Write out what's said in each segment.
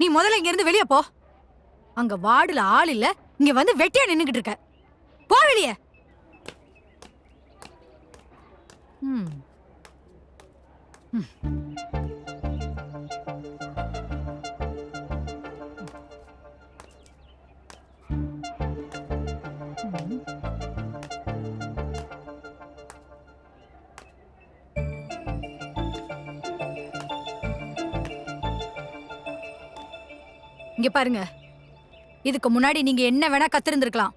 நீ முதல்ல இங்க இருந்து வெளியே போ. அங்க வார்டுல ஆள் இல்ல, இங்க வந்து வெட்டியா நின்னுகிட்டு இருக்க. போ வெளியே. இங்க பாருங்க, இதுக்கு முன்னாடி நீங்க என்ன வேணா கத்திருந்திருக்கலாம்,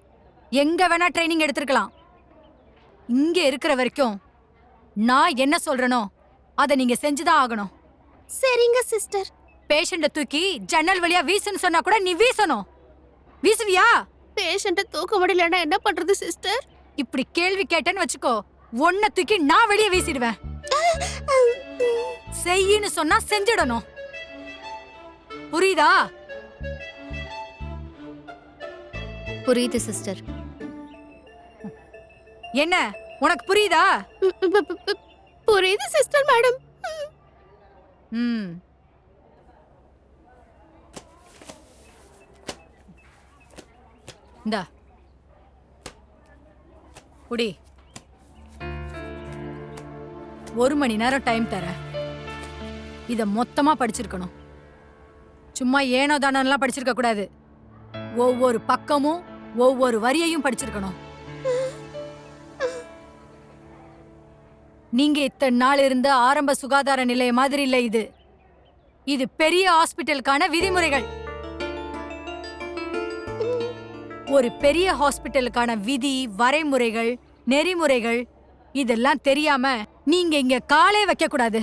எங்க வேணா ட்ரைனிங் எடுத்திருக்கலாம். இங்க இருக்கிற வரைக்கும் நான் என்ன சொல்றேனோ அதை நீங்க செஞ்சுதான் ஆகணும். சரிங்க சிஸ்டர். பேஷண்ட தூக்கி ஜன்னல் வழியா வீசுன்னு சொன்னா கூட நீ வீசணும். வீசுவியா? பேஷண்ட தூக்க முடியலன்னா என்ன பண்றது சிஸ்டர்? இப்படி கேள்வி கேட்டேன்னு வச்சுக்கோ, ஒன்ன தூக்கி நான் வெளியே வீசிடுவேன். செய்யின்னு சொன்னா செஞ்சிடணும். புரியுதா? புரியுது சிஸ்டர். என்ன உனக்கு புரியுதா? புரியுது சிஸ்டர் மேடம். இந்தா குடி. 1 மணி நேரம் டைம் தரேன். இத மொத்தமா படிச்சிருக்கணும். சும்மா ஏனோ தானோலாம் படிச்சிருக்க கூடாது. ஒவ்வொரு பக்கமும் ஒவ்வொரு வரியையும் படிச்சிருக்கணும். நீங்க இத்தனை நாள் இருந்த ஆரம்ப சுகாதார நிலைய மாதிரி இல்ல இது. இது பெரிய ஹாஸ்பிட்டலுக்கான விதிமுறைகள். ஒரு பெரிய ஹாஸ்பிட்டலுக்கான விதி, வரைமுறைகள், நெறிமுறைகள் இதெல்லாம் தெரியாம நீங்க இங்க காலே வைக்க கூடாது.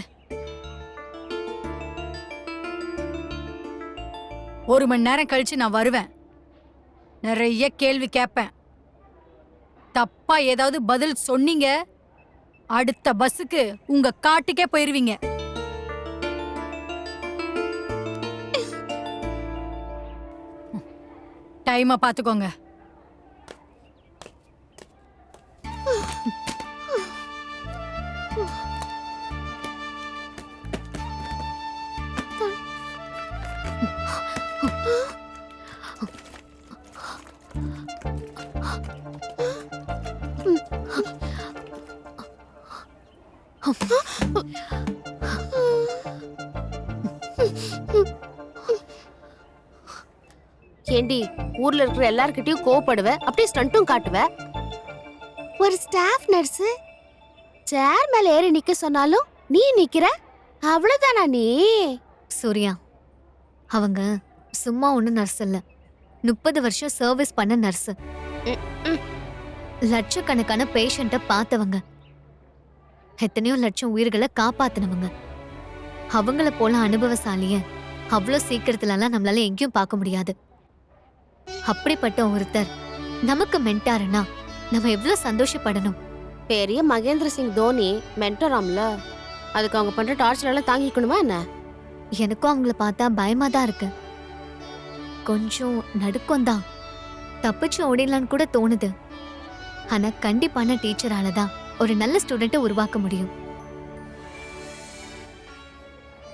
1 மணி நேரம் கழிச்சு நான் வருவேன். நிறைய கேள்வி கேட்பேன். தப்பா ஏதாவது பதில் சொன்னீங்க, அடுத்த பஸ்ஸுக்கு உங்க காட்டுக்கே போயிருவீங்க. டைமை பார்த்துக்கோங்க. ஏண்டி ஊர்ல இருக்கிற எல்லார்கிட்டயும் கோவப்படுவ, அப்படியே ஸ்டண்ட்டும் காட்டுவ. ஒரு ஸ்டாஃப் நர்ஸ் சேர் மேல ஏறி நிக்க சொன்னாலும் நீ நிக்கிற, அவ்வளவுதானா நீ? சூர்யா, அவங்க சும்மா ஒண்ணு நர்ஸ் இல்ல, 30 வருஷம் சர்வீஸ் பண்ண நர்ஸ். லட்சக்கணக்கான பேஷண்ட பார்த்தவங்க, எத்தனையோ லட்சம் உயிர்களை காப்பாத்தினவங்க. அவங்கள போல அனுபவசாலிய அவ்வளோ சீக்கிரத்துலலாம் நம்மளால எங்கேயும் பார்க்க முடியாது. அப்படிப்பட்ட ஒருத்தர் நமக்கு மென்டாருன்னா நம்ம எவ்வளவு சந்தோஷப்படணும். பெரிய மகேந்திர சிங் தோனி மென்டராம்ல, அதுக்கு அவங்க பண்ற டார்ச்சர் எல்லாம் தாங்கிக்கணுமா என்ன? எனக்கும் அவங்கள பார்த்தா பயமா தான் இருக்கு, கொஞ்சம் நடுக்கம் தான். தப்பிச்சு ஓடிடலான்னு கூட தோணுது. ஆனா கண்டிப்பான டீச்சரால தான் ஒரு நல்ல ஸ்டூடெண்ட்டை உருவாக்க முடியும்.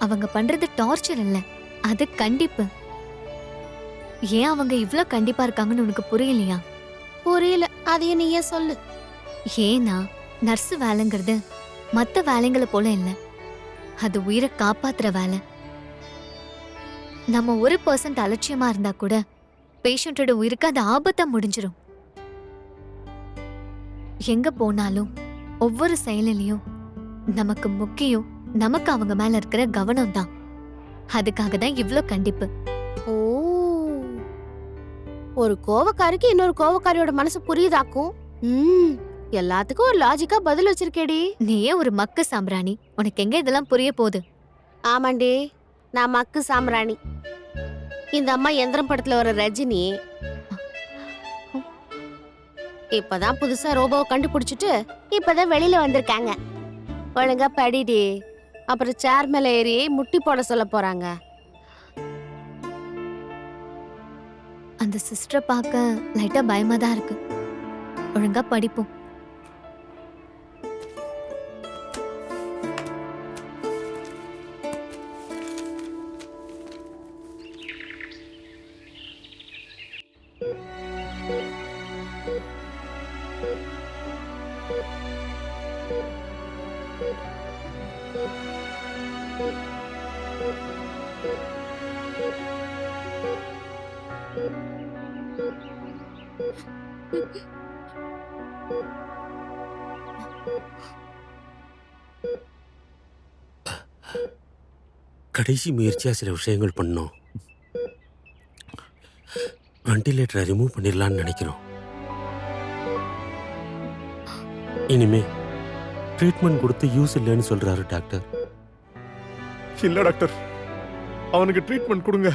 அவங்க பண்றது டார்ச்சர் இல்ல, அது கண்டிப்பு. ஏன் அவங்க இவ்ளோ கண்டிப்பா இருக்காங்கன்னு உனக்கு புரியலையா? புரியல, அதையும் நீயே சொல்லு. ஏன்னா நர்ஸ் வேலைங்கிறது மத்த வேலைங்களை போல இல்ல, அது உயிரை காப்பாத்துற வேலை. நம்ம 1% அலட்சியமா இருந்தா கூட பேஷண்டோட உயிருக்கு அது ஆபத்தா முடிஞ்சிரும். எங்க போனாலும் ஒவ்வொரு செயலிலையும் நமக்கு முக்கியம் நமக்கு அவங்க மேல இருக்கிற கவனம் தான். அதுக்காக தான் இவ்ளோ கண்டிப்பு. ஓ, ஒரு கோவக்காரிக்கு இன்னொரு கோவக்காரியோட மனசு புரியுதாக்கும். எல்லாத்துக்கும் ஒரு லாஜிக்கா பதில் வச்சிருக்கேடி. நீயே ஒரு மக்கு சாம்பிராணி, உனக்கு எங்க இதெல்லாம் புரிய போகுது? ஆமாண்டி, நான் மக்கு சாம்பிராணி. இந்த அம்மா எந்திரம் படத்துல வர ரஜினி. இப்பதான் புதுசா ரோபோவை கண்டுபிடிச்சிட்டு இப்பதான் வெளியில வந்திருக்காங்க. ஒழுங்கா படிடி, அப்புறம் சேர் மேல ஏறி முட்டி போட சொல்ல போறாங்க. அந்த சிஸ்டரை பார்க்க லைட்டா பயமா தான் இருக்கு. ஒழுங்கா படிப்போம். கடைசி முயற்சியா சில விஷயங்கள் பண்ணோம். வெண்டிலேட்டரை ரிமூவ் பண்ணிடலான்னு நினைக்கிறோம். இனிமே ட்ரீட்மெண்ட் கொடுத்து யூஸ் இல்லைன்னு சொல்றாரு டாக்டர். இல்ல டாக்டர், அவனுக்கு ட்ரீட்மெண்ட் கொடுங்க.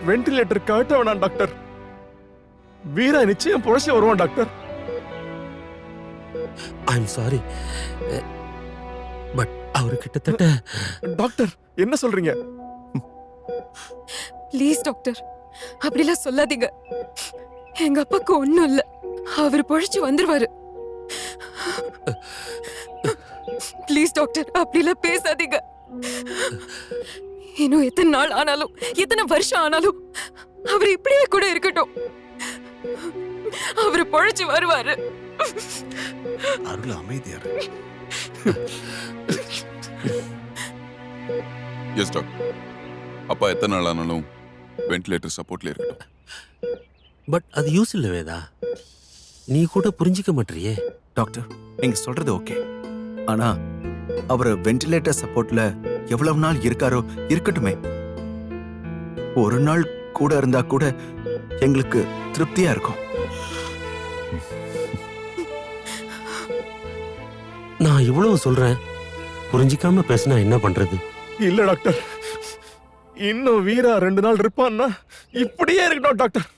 வெண்டிலேட்டர் கட்ட வேணாம் டாக்டர். வீரா நிச்சயம் புழைச்சி வருவான் doctor. I am sorry, but அவரு கிட்டத்தட்ட டாக்டர் என்ன சொல்றீங்க? ப்ளீஸ் டாக்டர், அப்படிலாம் சொல்லாதீங்க. எங்க அப்பாக்கு ஒண்ணும் இல்ல, அவர் பொழைச்சு வந்துருவாரு. ப்ளீஸ் டாக்டர், அப்படிலாம் பேசாதீங்க. இன்னும் எத்தனை நாள் ஆனாலும், எத்தனை வருஷம் ஆனாலும் அவர் இப்படியே கூட இருக்கட்டும். அவர் பொழைச்சு வருவாரு. அருள் அமைதியாரு. எஸ் டாக்டர், அப்பா எத்தனை நாள் ஆனாலும் வென்டிலேட்டர் சப்போர்ட்ல இருக்கட்டும். பட் அது யூஸ் இல்லை வேதா. நீ கூட புரிஞ்சிக்க மாட்டியே. டாக்டர், நீங்க சொல்றது ஓகே. ஆனா அவர் வென்டிலேட்டர் சப்போர்ட்ல எவ்வளவு நாள் இருக்காரோ இருக்கட்டுமே. ஒரு நாள் கூட இருந்தா கூட எங்களுக்கு திருப்தியா இருக்கும். நான் இவ்வளவு சொல்றேன், புரிஞ்சிக்காம பேசினா என்ன பண்றது? இல்ல டாக்டர், இன்னும் வீரா 2 நாள் இருப்பான்னா இப்படியே இருக்கட்டும் டாக்டர்.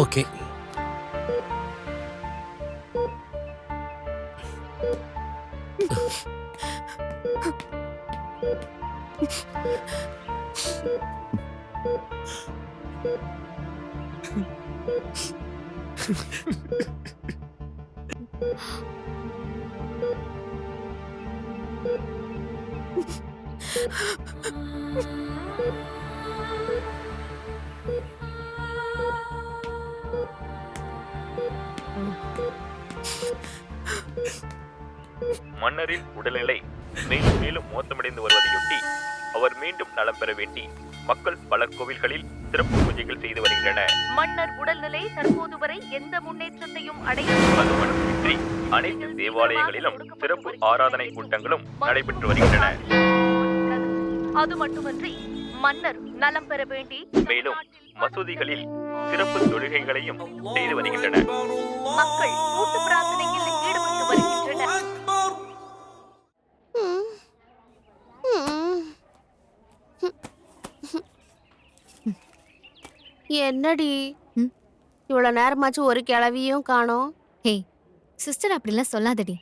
ஓகே. மன்னரின் உடல்நிலை மேலும் மேலும் மோசமடைந்து வருவதையொட்டி அவர் மீண்டும் நலம் பெற வேண்டி மக்கள் பல கோவில்களில் சிறப்பு பூஜைகள் செய்து வருகின்றனர். மன்னர் உடல்நிலை தற்போது வரை எந்த முன்னேற்றத்தையும் அடைய அது மட்டுமின்றி அனைத்து தேவாலயங்களிலும் சிறப்பு ஆராதனை கூட்டங்களும் நடைபெற்று வருகின்றன. அது மட்டுமன்றி மன்னர் நலம் பெற வேண்டி மேலும் மசூதிகளில் சிறப்பு தொழுகைகளையும் செய்து வருகின்றனர். மக்கள் கூட்டு பிரார்த்தனையில் ஈடுபட்டு வருகின்றனர். என்னடி ம்? இவ்வளவு நேரமாச்சு ஒரு கிளவியும் காணோம். ஹே சிஸ்டர், அப்படிலாம் சொல்லாதடி.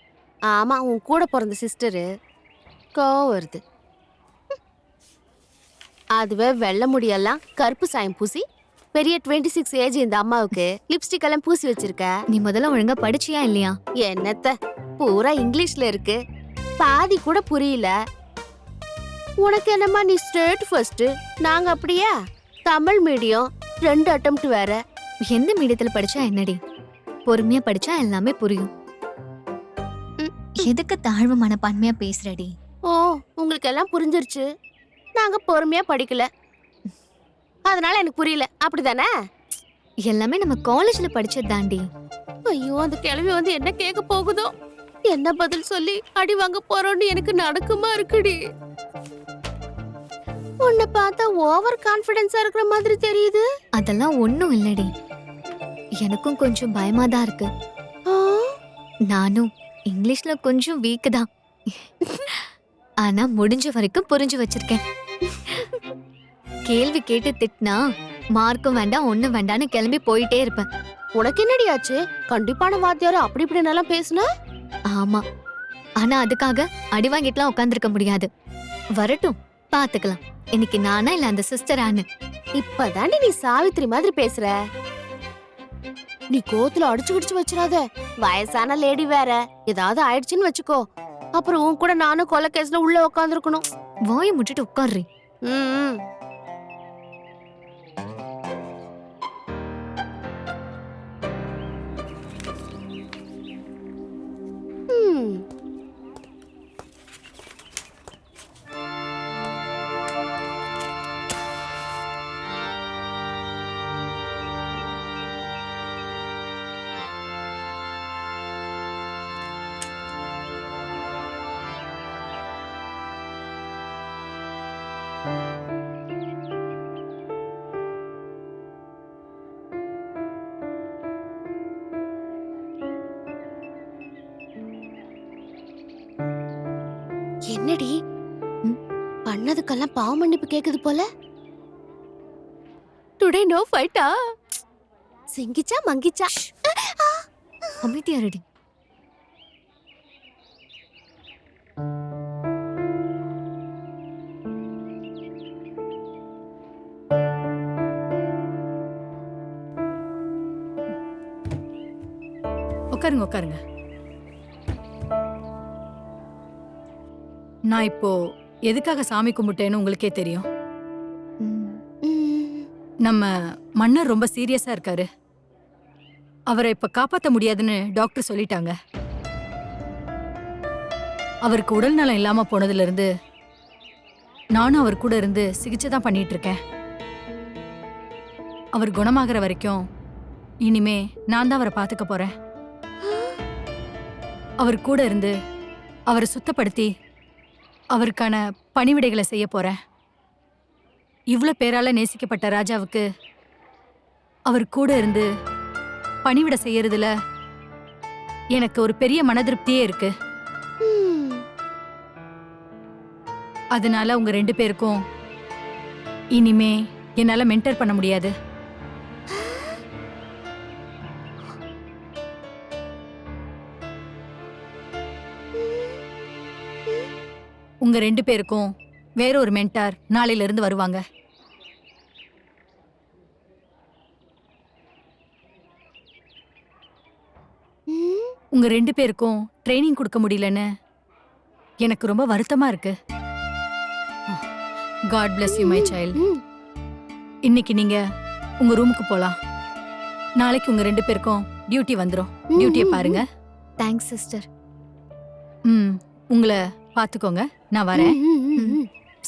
ஆமா, உன் கூட பிறந்த சிஸ்டரு கோவம் வருது. அதுவே வெள்ளை முடியெல்லாம் கருப்பு சாயம் பூசி பெரிய 26 ஏஜ் இந்த அம்மாவுக்கு லிப்ஸ்டிக் எல்லாம் பூசி வச்சிருக்க. நீ முதல்ல ஒழுங்கா படிச்சியா இல்லையா? என்னத்த, பூரா இங்கிலீஷ்ல இருக்கு, பாதி கூட புரியல. உனக்கு என்னம்மா, நீ ஸ்டேட் ஃபர்ஸ்ட், நாங்க அப்படியா தமிழ் மீடியம், 2 அட்டெம்ப்ட் வேற. எந்த மீடியத்துல படிச்சா என்னடி? பொறுமையா படிச்சா எல்லாமே புரியும். எதுக்கு தாழ்வு மனப்பான்மையா பேசுறடி? ஓ, உங்களுக்கு எல்லாம் புரிஞ்சிருச்சு. நாங்க பொறுமையா படிக்கல, அதனால எனக்கு புரியல, அப்படிதானே? எல்லாமே நம்ம காலேஜ்ல படிச்சது தாண்டி. ஐயோ, அந்த கிழவி வந்து என்ன கேட்க போகுதோ, என்ன பதில் சொல்லி அடி வாங்க போறோம்னு எனக்கு நடுக்கமா இருக்குடி. உன்னை பார்த்தா ஓவர் கான்ஃபிடென்ஸா இருக்கிற மாதிரி தெரியுது. அதெல்லாம் ஒண்ணும் இல்லடி, எனக்கும் கொஞ்சம் பயமா தான் இருக்கு. ஆ, நானும் இங்கிலீஷ்ல கொஞ்சம் வீக் தான். ஆனா முடிஞ்ச வரைக்கும் புரிஞ்சு வச்சிருக்கேன். கேள்வி கேட்டு திட்டினா மார்க்கும் வேண்டாம் ஒண்ணும் வேண்டாம்னு கிளம்பி போயிட்டே இருப்பேன். உனக்கு என்னடி ஆச்சு? கண்டிப்பான வாத்தியாரு அப்படி இப்படி நல்லா பேசுன. ஆமா, ஆனா அதுக்காக அடி வாங்கிட்டுலாம் உட்காந்துருக்க முடியாது. வரட்டும், பாத்துக்கலாம். இன்னைக்கு நானா இல்ல அந்த சிஸ்டரானு. இப்பதாண்டி நீ சாவித்திரி மாதிரி பேசுற. நீ கோத்துல அடிச்சு கிடிச்சு வச்சிடாத. வயசான லேடி வேற, ஏதாவது ஆயிடுச்சுன்னு வச்சுக்கோ, அப்புறம் உன் கூட நானும் கொலை கேஸ்ல உள்ள உட்காந்துருக்கணும். வாயை முட்டிட்டு உட்கார்றி. என்னடி பண்ணதுக்கெல்லாம் பாவ மன்னிப்பு கேக்குது போல. டுடே நோ ஃபைட்டா? சிங்கிச்சா மங்கிச்சா? அமைதியா ரெடி. உட்காருங்க உட்காருங்க. நான் இப்போ எதுக்காக சாமி கும்பிட்டேன்னு உங்களுக்கே தெரியும். நம்ம மன்னர் ரொம்ப சீரியஸா இருக்காரு. அவரை இப்ப காப்பாத்த முடியாதுன்னு டாக்டர் சொல்லிட்டாங்க. அவருக்கு உடல் நலம் இல்லாம போனதுல இருந்து நானும் அவர் கூட இருந்து சிகிச்சை தான் பண்ணிட்டு இருக்கேன். அவர் குணமாகற வரைக்கும் இனிமே நான் தான் அவரை பாத்துக்க போறேன். அவர் கூட இருந்து அவரை சுத்தப்படுத்தி அவருக்கான பணிவிடைகளை செய்ய போறேன். இவ்ளோ பேரால நேசிக்கப்பட்ட ராஜாவுக்கு அவர் கூட இருந்து பணிவிடை செய்யறதுல எனக்கு ஒரு பெரிய மனதிருப்தியே இருக்கு. அதனால உங்க 2 பேருக்கும் இனிமே என்னால மென்டர் பண்ண முடியாது. உங்க 2 பேருக்கும் வேற ஒரு மென்டார் நாளையில இருந்து வருவாங்க. உங்க 2 பேருக்கும் ட்ரைனிங் கொடுக்க முடியலன்னு எனக்கு ரொம்ப வருத்தமா இருக்கு. God bless you my child. இன்னைக்கு நீங்க உங்க ரூமுக்கு போலாம். நாளைக்கு உங்க 2 பேருக்கும் டியூட்டி வந்துரும். டியூட்டியை பாருங்க. Thanks sister. உங்களை பாத்துக்கோங்க. நான் வரேன்.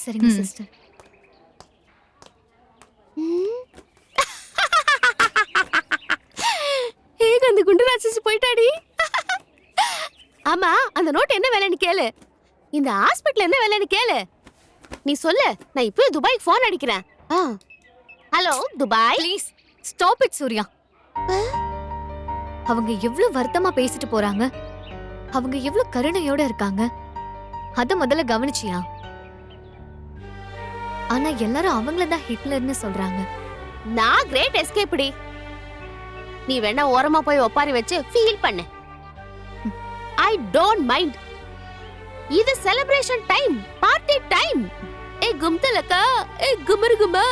சரிங்க சிஸ்டர். அந்த குண்டு ராட்சசி போயிட்டாடி. ஆமா, அந்த நோட் என்ன வேலைன்னு கேளு. இந்த ஹாஸ்பிடல் என்ன வேலைன்னு கேளு. நீ சொல்லு, நான் இப்போ துபாய்க்கு ஃபோன் அடிக்கிறேன். Hello Dubai. Please stop it Surya. அவங்க எவ்வளவு வருத்தமா பேசிட்டு போறாங்க. அவங்க எவ்வளவு கருணையோட இருக்காங்க. அத முதல்ல கவனிச்சியா? ஆனா எல்லாரும் அவங்கள தான் ஹிட்லர்னு சொல்றாங்க. நான் கிரேட் எஸ்கேப்டி. நீ வேணா ஓரமா போய் ஒப்பாரி வச்சு ஃபீல் பண்ணு. I don't mind. இது செலிப்ரேஷன் டைம், பார்ட்டி டைம். ஏ கும்தலக்கா, ஏ குமருகுமா.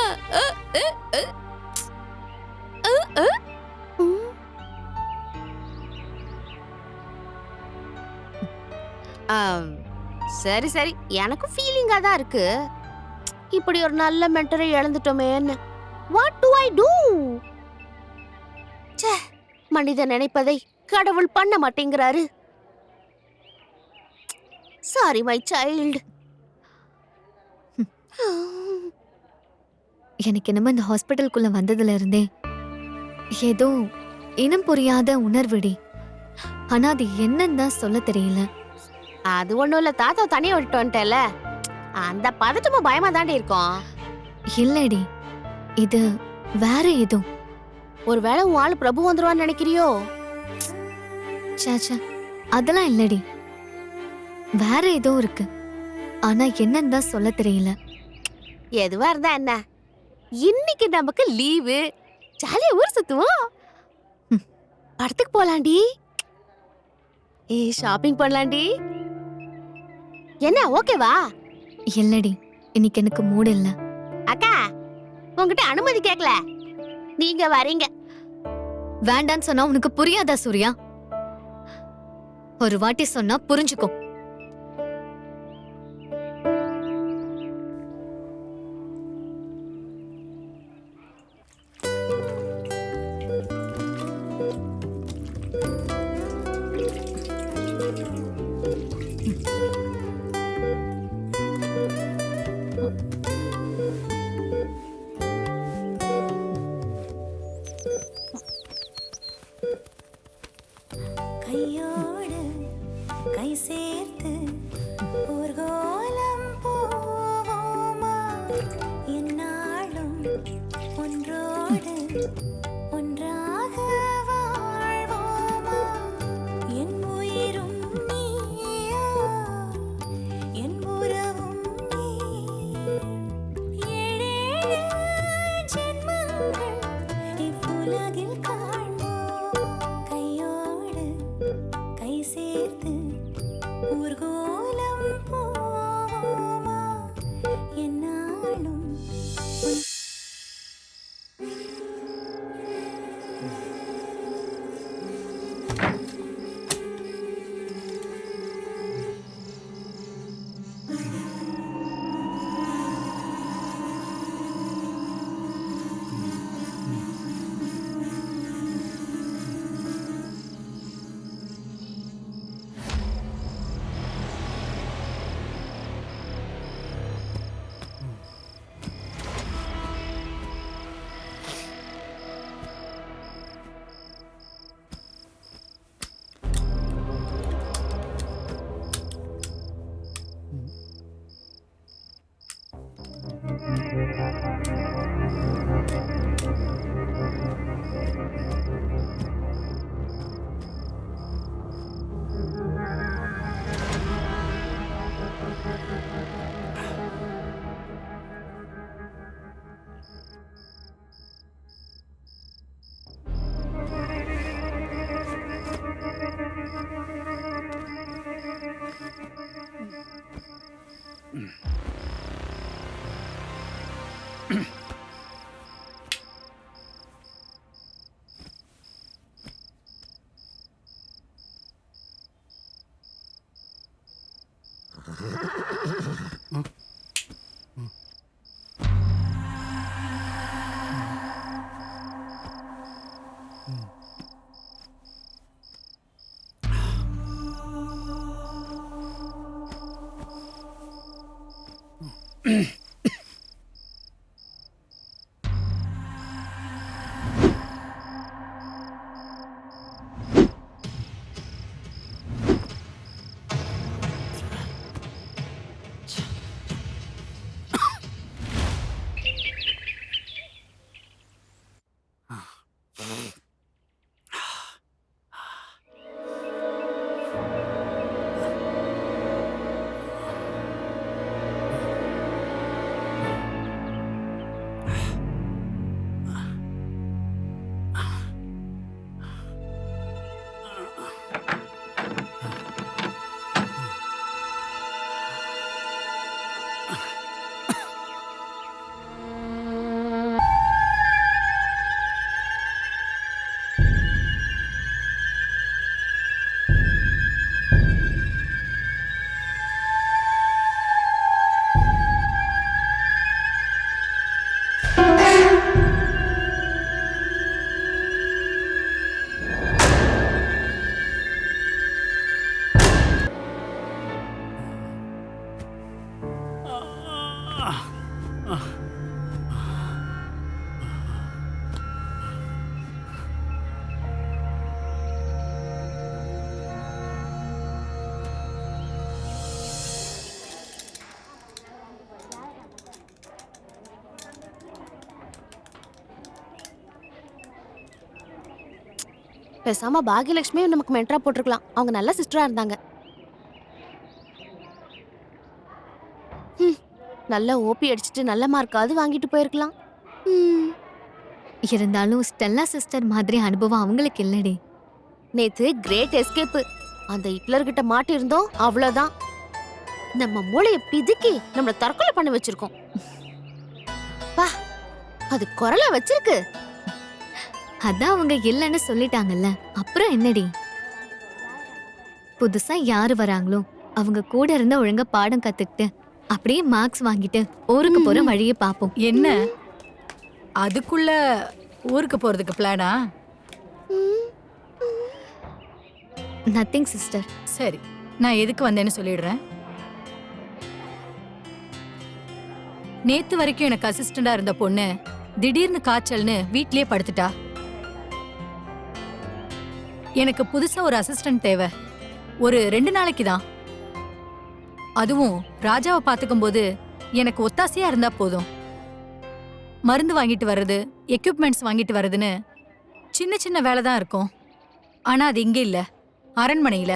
சரி சரி, எனக்கு ஃபீலிங்கா தான் இருக்கு. இப்படி ஒரு நல்ல மென்டரை இழந்துட்டோமேன்னு. What do I do? மனிதன் நினைப்பதை கடவுள் பண்ண மாட்டேங்கிறாரு. Sorry my child. எனக்கு என்னமோ இந்த ஹாஸ்பிட்டலுக்குள்ள வந்ததுல இருந்தே ஏதோ இனம் புரியாத உணர்வுடி. ஆனா அது என்னன்னு தான் சொல்ல தெரியல. அது ஒண்ணும் இல்ல, தாத்தா தனியா விட்டு வந்துட்டேல, அந்த பதட்டமும் பயமா தாண்டி இருக்கும். இல்லடி, இது வேற ஏதோ. ஒருவேளை உன் ஆளு பிரபு வந்துருவான்னு நினைக்கிறியோ? சாச்சா, அதெல்லாம் இல்லடி. வேற ஏதோ இருக்கு. ஆனா என்னன்னு தான் சொல்ல தெரியல. எதுவா இருந்தா என்ன, இன்னைக்கு நமக்கு லீவு. ஜாலியா ஊர் சுத்துவோம். படத்துக்கு போலாண்டி. ஷாப்பிங் பண்ணலாண்டி. என்ன ஓகேவா? இல்லடி, இன்னைக்கு எனக்கு மூடு இல்ல. அக்கா, உங்ககிட்ட அனுமதி கேட்கல, நீங்க வரீங்க. வேண்டான்னு சொன்னா உனக்கு புரியாதா சூர்யா? ஒரு வாட்டி சொன்னா புரிஞ்சுக்கோ. கையோடு கை சேர்த்து ஊர்கோலம் போவோமா, என்னாலும் ஒன்றோடு ஒன்றாக வாழ்வோமா, என் உயிரும் நீயா, என் பேசாம பாகியலட்சுமியும் நமக்கு மென்டரா போட்டிருக்கலாம். அவங்க நல்ல சிஸ்டரா இருந்தாங்க. நல்ல ஓபி அடிச்சுட்டு நல்ல மார்க்காவது வாங்கிட்டு போயிருக்கலாம். இருந்தாலும் ஸ்டெல்லா சிஸ்டர் மாதிரி அனுபவம் அவங்களுக்கு இல்லடி. நேத்து கிரேட் எஸ்கேப். அந்த ஹிட்லர் கிட்ட மாட்டி இருந்தோம், அவ்வளவுதான். நம்ம மூளைய பிதுக்கி நம்மள தற்கொலை பண்ண வச்சிருக்கோம். பா, அது குரல வச்சிருக்கு. அதான் அவங்க இல்லைன்னு சொல்லிட்டாங்கல்ல, அப்புறம் என்னடி? புதுசா யாரு வராங்களோ அவங்க கூட இருந்து ஒழுங்கா பாடம் கத்துக்கிட்டு அப்படியே மார்க்ஸ் வாங்கிட்டு ஊருக்கு போற வழியை பாப்போம். என்ன அதுக்குள்ள ஊருக்கு போறதுக்கு பிளானா? Nothing sister. சரி, நான் எதுக்கு வந்தேன்னு சொல்லிடுறேன். நேத்து வரைக்கும் எனக்கு அசிஸ்டண்டா இருந்த பொண்ணு திடீர்னு காய்ச்சல்னு வீட்லயே படுத்துட்டா. எனக்கு புதுசா ஒரு அசிஸ்டன்ட் தேவை. ஒரு 2 நாளைக்கு தான். அதுவும் ராஜாவை பாத்துக்கும் போது எனக்கு ஒத்தாசையா இருந்தா போதும். மருந்து வாங்கிட்டு வர்றது, எக்யூப்மெண்ட்ஸ் வாங்கிட்டு வர்றதுன்னு சின்ன சின்ன வேலை தான் இருக்கும். ஆனா அது இங்க இல்ல, அரண்மனையில.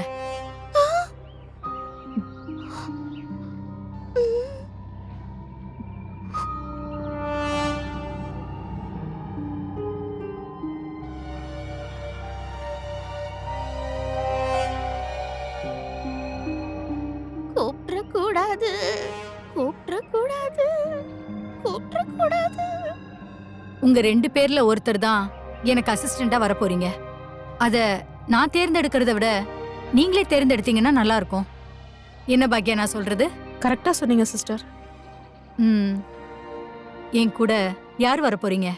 கூப்பிடக்கூடாது, கூப்பிடக்கூடாது, கூப்பிடக்கூடாது. உங்க 2 பேர்ல ஒருத்தர் தான் எனக்கு அசிஸ்டண்டா வர போறீங்க. அத நான் தேர்ந்தெடுக்கிறத விட நீங்களே தேர்ந்தெடுத்தீங்கன்னா நல்லா இருக்கும். என்ன பாக்கியா நான் சொல்றது? கரெக்டா சொன்னீங்க சிஸ்டர். என் கூட யார் வர போறீங்க?